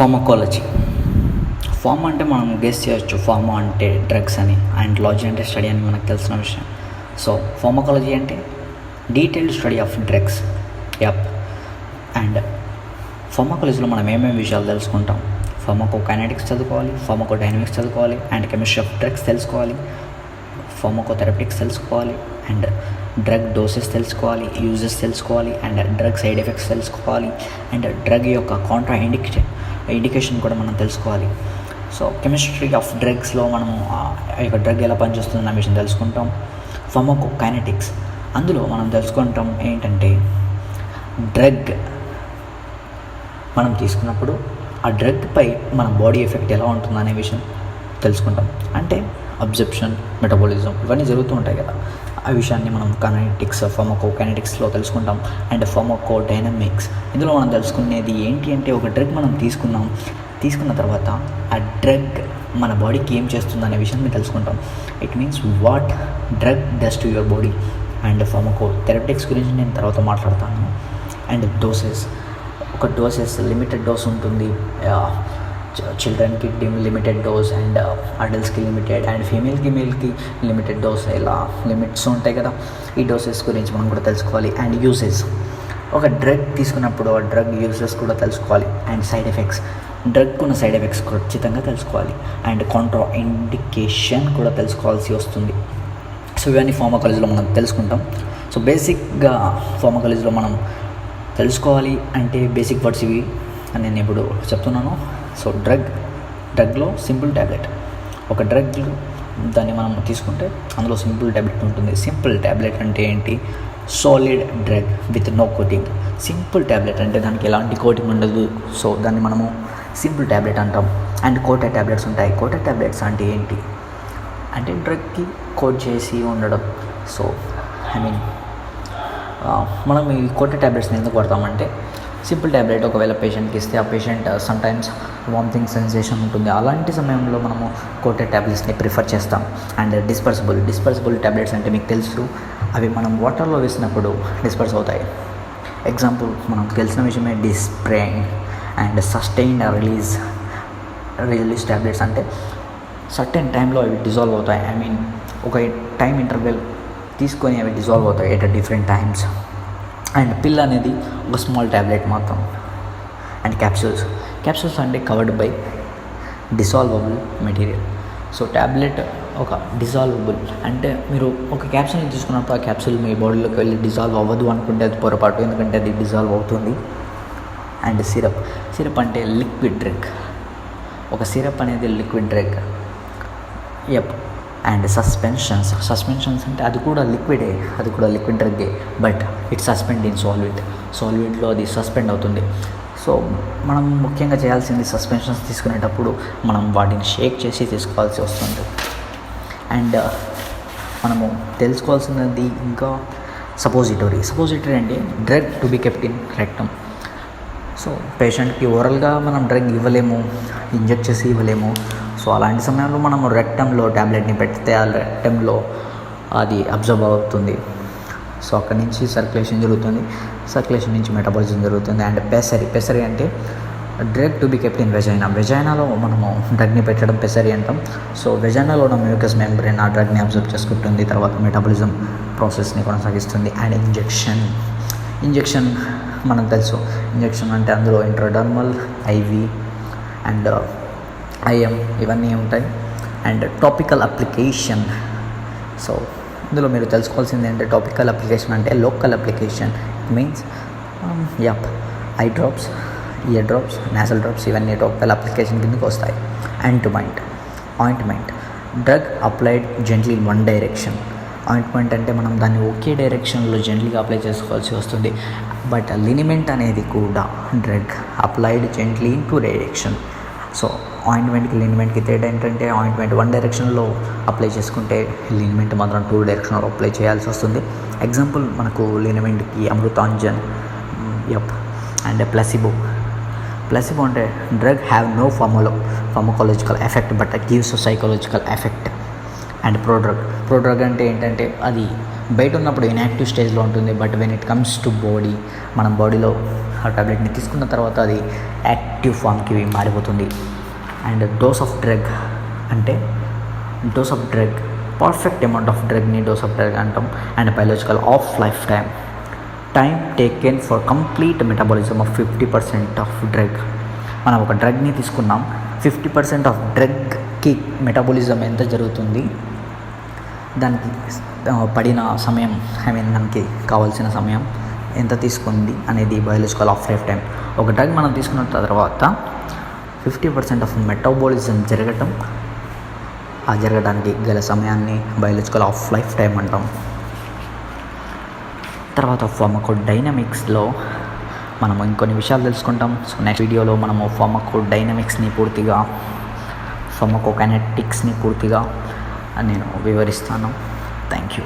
Pharmacology. Pharma అంటే మనం guess చేయొచ్చు, ఫార్మా అంటే డ్రగ్స్ అని, అండ్ లాజీ అంటే స్టడీ అని మనకు తెలిసిన విషయం. సో ఫార్మకాలజీ అంటే detailed study of drugs. Yup. And ఫార్మకాలజీలో మనం ఏమేమి విషయాలు తెలుసుకుంటాం? ఫార్మకోకైనెటిక్స్ చదువుకోవాలి, ఫార్మకోడైనమిక్స్ చదువుకోవాలి, అండ్ కెమిస్ట్రీ ఆఫ్ డ్రగ్స్ తెలుసుకోవాలి, ఫార్మకోథెరపిటిక్స్ తెలుసుకోవాలి, అండ్ డ్రగ్ డోసెస్ తెలుసుకోవాలి, యూజెస్ తెలుసుకోవాలి, అండ్ డ్రగ్ సైడ్ ఎఫెక్ట్స్ తెలుసుకోవాలి, అండ్ డ్రగ్ యొక్క కాంట్రా ఇండికేషన్ కూడా మనం తెలుసుకోవాలి. సో కెమిస్ట్రీ ఆఫ్ డ్రగ్స్లో మనము ఆ యొక్క డ్రగ్ ఎలా పనిచేస్తుందన్న విషయం తెలుసుకుంటాం. ఫార్మకోకైనెటిక్స్, అందులో మనం తెలుసుకుంటాం ఏంటంటే డ్రగ్ మనం తీసుకున్నప్పుడు ఆ డ్రగ్పై మన బాడీ ఎఫెక్ట్ ఎలా ఉంటుందనే విషయం తెలుసుకుంటాం. అంటే అబ్జర్ప్షన్, మెటబాలిజం ఇవన్నీ జరుగుతూ ఉంటాయి కదా, ఆ విషయాన్ని మనం ఫార్మకోకైనెటిక్స్లో తెలుసుకుంటాం. అండ్ ఫార్మకోడైనమిక్స్, ఇందులో మనం తెలుసుకునేది ఏంటి అంటే ఒక డ్రగ్ మనం తీసుకున్న తర్వాత ఆ డ్రగ్ మన బాడీకి ఏం చేస్తుందనే విషయాన్ని తెలుసుకుంటాం. It means what drug does to your body. And pharmacotherapeutics గురించి నేను తర్వాత మాట్లాడతాను. అండ్ డోసెస్, ఒక డోసెస్ లిమిటెడ్ డోస్ ఉంటుంది, చిల్డ్రన్కి లిమిటెడ్ డోస్, అండ్ అడల్ట్స్కి లిమిటెడ్, అండ్ మేల్కి లిమిటెడ్ డోస్, ఇలా లిమిట్స్ ఉంటాయి కదా. ఈ డోసెస్ గురించి మనం కూడా తెలుసుకోవాలి. అండ్ యూసెస్, ఒక డ్రగ్ తీసుకున్నప్పుడు ఆ డ్రగ్ యూసెస్ కూడా తెలుసుకోవాలి. అండ్ సైడ్ ఎఫెక్ట్స్, డ్రగ్కు ఉన్న సైడ్ ఎఫెక్ట్స్ ఖచ్చితంగా తెలుసుకోవాలి. అండ్ కాంట్రా ఇండికేషన్ కూడా తెలుసుకోవాల్సి వస్తుంది. సో ఇవన్నీ ఫార్మకాలజీలో మనం తెలుసుకుంటాం. సో బేసిక్గా ఫార్మకాలజీలో మనం తెలుసుకోవాలి అంటే బేసిక్ వర్డ్స్ ఇవి అని నేను ఇప్పుడు చెప్తున్నాను. సో డ్రగ్లో సింపుల్ ట్యాబ్లెట్, ఒక డ్రగ్ దాన్ని మనం తీసుకుంటే అందులో సింపుల్ ట్యాబ్లెట్ ఉంటుంది. సింపుల్ ట్యాబ్లెట్ అంటే ఏంటి? Solid drug with no coating. Simple tablet అంటే దానికి ఎలాంటి కోటింగ్ ఉండదు. సో దాన్ని మనము సింపుల్ ట్యాబ్లెట్ అంటాం. అండ్ కోటెడ్ ట్యాబ్లెట్స్ ఉంటాయి. కోటెడ్ ట్యాబ్లెట్స్ అంటే ఏంటి అంటే డ్రగ్కి కోట్ చేసి ఉండడం. సో మనం ఈ కోటెడ్ ట్యాబ్లెట్స్ని ఎందుకు వాడతామంటే, సింపుల్ ట్యాబ్లెట్ ఒకవేళ పేషెంట్కి ఇస్తే ఆ పేషెంట్ సమ్టైమ్స్ వామిటింగ్ సెన్సేషన్ ఉంటుంది. అలాంటి సమయంలో మనము కోటెడ్ ట్యాబ్లెట్స్ని ప్రిఫర్ చేస్తాం. అండ్ డిస్పర్సిబుల్ ట్యాబ్లెట్స్ అంటే మీకు తెలుసు, అవి మనం వాటర్లో వేసినప్పుడు డిస్పర్స్ అవుతాయి. ఎగ్జాంపుల్ మనకు తెలిసిన విషయమే డిస్ప్రేన్ అండ్ సస్టైన్డ్ రిలీజ్ ట్యాబ్లెట్స్. అంటే సర్టెన్ టైంలో అవి డిజాల్వ్ అవుతాయి. ఒక టైం ఇంటర్వెల్ తీసుకొని అవి డిజాల్వ్ అవుతాయి at different times. And pill అనేది ఒక స్మాల్ ట్యాబ్లెట్ మాత్రం. అండ్ క్యాప్సూల్స్ అంటే covered by dissolvable material. So tablet ఒక డిజాల్వబుల్ అంటే మీరు ఒక క్యాప్సూల్ని తీసుకున్నప్పుడు ఆ క్యాప్సూల్ మీ బాడీలోకి వెళ్ళి డిజాల్వ్ అవ్వదు అనుకుంటే అది పొరపాటు, ఎందుకంటే అది డిజాల్వ్ అవుతుంది. అండ్ సిరప్ అంటే లిక్విడ్ డ్రగ్. ఒక సిరప్ అనేది liquid drug. Yup. And suspensions అంటే అది కూడా లిక్విడ్ డ్రగ్గే, బట్ ఇట్ సస్పెండ్ ఇన్ సాల్వెంట్లో అది సస్పెండ్ అవుతుంది. సో మనం ముఖ్యంగా చేయాల్సింది సస్పెన్షన్స్ తీసుకునేటప్పుడు మనం వాటిని షేక్ చేసి తీసుకోవాల్సి వస్తుంది. అండ్ మనము తెలుసుకోవాల్సినది ఇంకా సపోజిటరీ అంటే drug to be kept in rectum. So పేషెంట్కి ఓరల్గా మనం డ్రగ్ ఇవ్వలేము, ఇంజెక్ట్ చేసి ఇవ్వలేము. సో అలాంటి సమయంలో మనం రెక్టంలో ట్యాబ్లెట్ని పెడితే ఆ రెక్టంలో అది అబ్జర్వ్ అవుతుంది. సో అక్కడి నుంచి సర్క్యులేషన్ జరుగుతుంది, సర్క్యులేషన్ నుంచి మెటబాలిజం జరుగుతుంది. అండ్ పెసరీ అంటే drug to be kept in వెజైనాలో మనము డ్రగ్ని పెట్టడం పెసరీ అంటాం. సో వెజైనాలో ఉన్న మ్యూకస్ మెంబ్రేన్ ఆ డ్రగ్ని అబ్జర్వ్ చేసుకుంటుంది, తర్వాత మెటబాలిజం ప్రాసెస్ని కొనసాగిస్తుంది. అండ్ ఇంజెక్షన్ మనకు తెలుసు. ఇంజెక్షన్ అంటే అందులో ఇంట్రాడర్మల్, ఐవి అండ్ ఐఎం ఇవన్నీ ఉంటాయి. And topical application. సో ఇందులో మీరు తెలుసుకోవాల్సింది ఏంటంటే టాపికల్ అప్లికేషన్ అంటే local application. It means eye drops, ear drops, nasal drops ఇవన్నీ టాపికల్ అప్లికేషన్ కిందకి వస్తాయి. Ointment drug applied gently in one direction. Ointment అంటే మనం దాన్ని ఒకే డైరెక్షన్లో జెంట్లీగా అప్లై చేసుకోవాల్సి వస్తుంది. బట్ లినిమెంట్ అనేది కూడా drug applied gently in 2 direction. So ఆయింట్మెంట్కి లినిమెంట్కి తేడా ఏంటంటే ఆయింట్మెంట్ 1 డైరెక్షన్లో అప్లై చేసుకుంటే లినిమెంట్ మాత్రం 2 డైరెక్షన్లో అప్లై చేయాల్సి వస్తుంది. ఎగ్జాంపుల్ మనకు లినిమెంట్కి అమృతాంజన్. అండ్ ప్లసిబో అంటే drug have no pharmacological effect but gives psychological effect. And prodrug అంటే ఏంటంటే అది బయట ఉన్నప్పుడు ఇన్యాక్టివ్ స్టేజ్లో ఉంటుంది, but when it comes to body, మన బాడీలో ఆ టాబ్లెట్ని తీసుకున్న తర్వాత అది యాక్టివ్ ఫామ్కి మారిపోతుంది. అండ్ డోస్ ఆఫ్ డ్రగ్ అంటే dose of drug perfect amount of డ్రగ్ని డోస్ ఆఫ్ డ్రగ్ అంటాం. And biological of life time taken for complete metabolism of 50% of drug. మనం ఒక డ్రగ్ని తీసుకున్నాం, 50% ఆఫ్ డ్రగ్కి మెటబాలిజం ఎంత జరుగుతుంది, దానికి పడిన సమయం, దానికి కావాల్సిన సమయం ఎంత తీసుకుంది అనేది బయాలజికల్ ఆఫ్ లైఫ్ టైం. ఒక డ్రగ్ మనం తీసుకున్న తర్వాత 50% ఆఫ్ మెటబాలిజం జరగడానికి గల సమయాన్ని బయాలజికల్ ఆఫ్ లైఫ్ టైం అంటాం. తర్వాత ఫార్మకోడైనమిక్స్లో మనము ఇంకొన్ని విషయాలు తెలుసుకుంటాం. సో నెక్స్ట్ వీడియోలో మనము ఫార్మకోడైనమిక్స్ని పూర్తిగా, ఫార్మకోకైనెటిక్స్ని పూర్తిగా నేను వివరిస్తాను. Thank you.